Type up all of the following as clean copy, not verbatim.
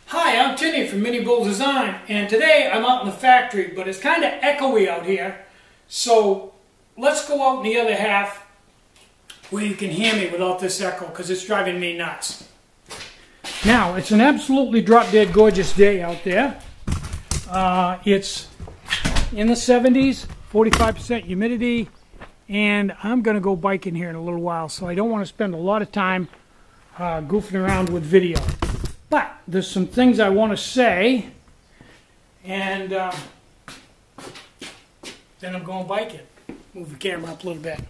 Hi, I'm Tinny from minibulldesign, and today I'm out in the factory, but it's kind of echoey out here, so let's go out in the other half where you can hear me without this echo, because it's driving me nuts. Now, it's an absolutely drop-dead gorgeous day out there. It's in the 70s, 45% humidity, and I'm going to go biking here in a little while, so I don't want to spend a lot of time goofing around with video. But there's some things I want to say, and then I'm going biking. Move the camera up a little bit.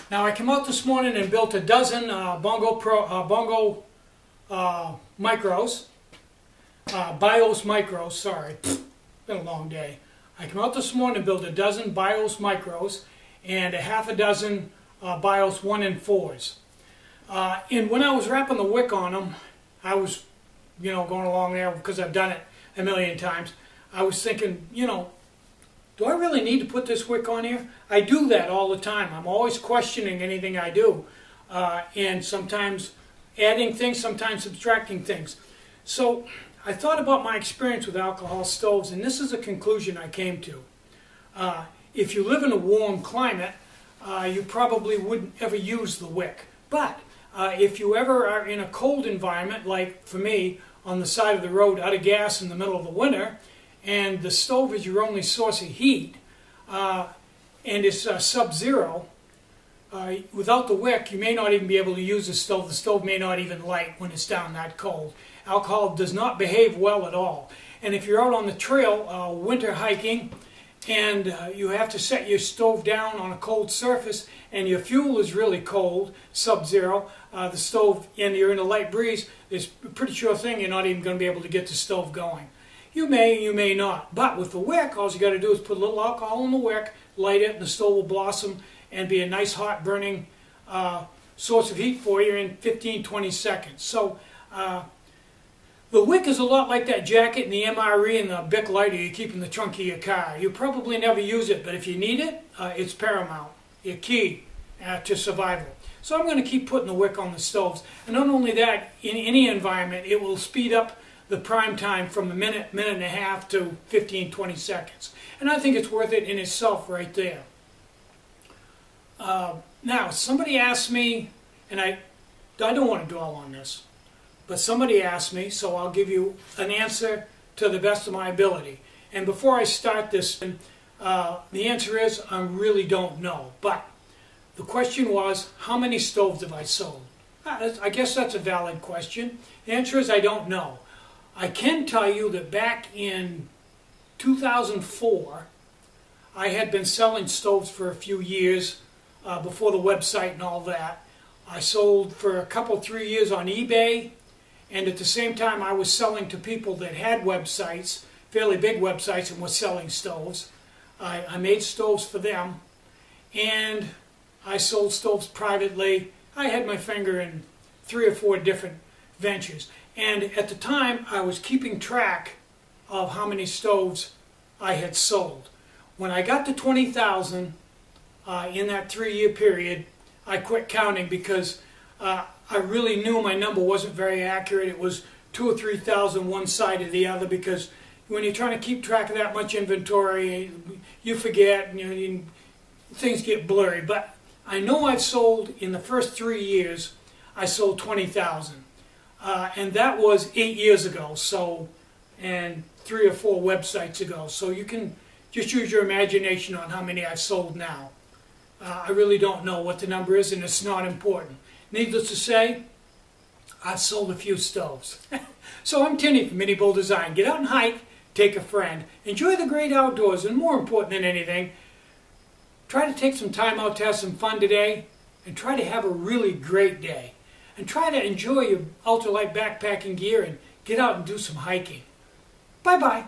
Now I came out this morning and built a dozen Bongo micros, BIOS micros, sorry, been a long day. I came out this morning and built a dozen BIOS micros and a half a dozen BIOS 1 and 4s. And when I was wrapping the wick on them, I was, going along there because I've done it a million times. I was thinking, do I really need to put this wick on here? I do that all the time. I'm always questioning anything I do, and sometimes adding things, sometimes subtracting things. So I thought about my experience with alcohol stoves, and this is a conclusion I came to. If you live in a warm climate, you probably wouldn't ever use the wick. But if you ever are in a cold environment, like for me, on the side of the road, out of gas in the middle of the winter, and the stove is your only source of heat, and it's sub-zero, without the wick, you may not even be able to use the stove. The stove may not even light when it's down that cold. Alcohol does not behave well at all. And if you're out on the trail winter hiking, and you have to set your stove down on a cold surface, and your fuel is really cold, sub-zero, the stove, and you're in a light breeze, it's a pretty sure thing you're not even going to be able to get the stove going. You may not. But with the wick, all you got to do is put a little alcohol in the wick, light it, and the stove will blossom and be a nice hot burning source of heat for you in 15-20 seconds. So the wick is a lot like that jacket and the MRE and the Bic lighter you keep in the trunk of your car. You probably never use it, but if you need it, it's paramount. You're key to survival. So I'm going to keep putting the wick on the stoves. And not only that, in any environment, it will speed up the prime time from a minute and a half to 15-20 seconds. And I think it's worth it in itself right there. Now, somebody asked me, and I don't want to dwell on this, but somebody asked me, so I'll give you an answer to the best of my ability. And before I start this, the answer is I really don't know. But the question was, how many stoves have I sold? I guess that's a valid question. The answer is I don't know. I can tell you that back in 2004, I had been selling stoves for a few years before the website and all that. I sold for a couple, 3 years on eBay, and at the same time I was selling to people that had websites, fairly big websites, and was selling stoves. I made stoves for them, and I sold stoves privately. I had my finger in 3 or 4 different ventures. And at the time, I was keeping track of how many stoves I had sold. When I got to 20,000 in that 3-year period, I quit counting because I really knew my number wasn't very accurate. It was 2,000 or 3,000 one side or the other, because when you're trying to keep track of that much inventory, you forget, and things get blurry. But I know I've sold, in the first 3 years, I sold 20,000. And that was 8 years ago, and 3 or 4 websites ago. So you can just use your imagination on how many I've sold now. I really don't know what the number is, and it's not important. Needless to say, I've sold a few stoves. So I'm Tinny from minibulldesign. Get out and hike, take a friend, enjoy the great outdoors, and more important than anything, try to take some time out to have some fun today, and try to have a really great day. And try to enjoy your ultralight backpacking gear and get out and do some hiking. Bye-bye.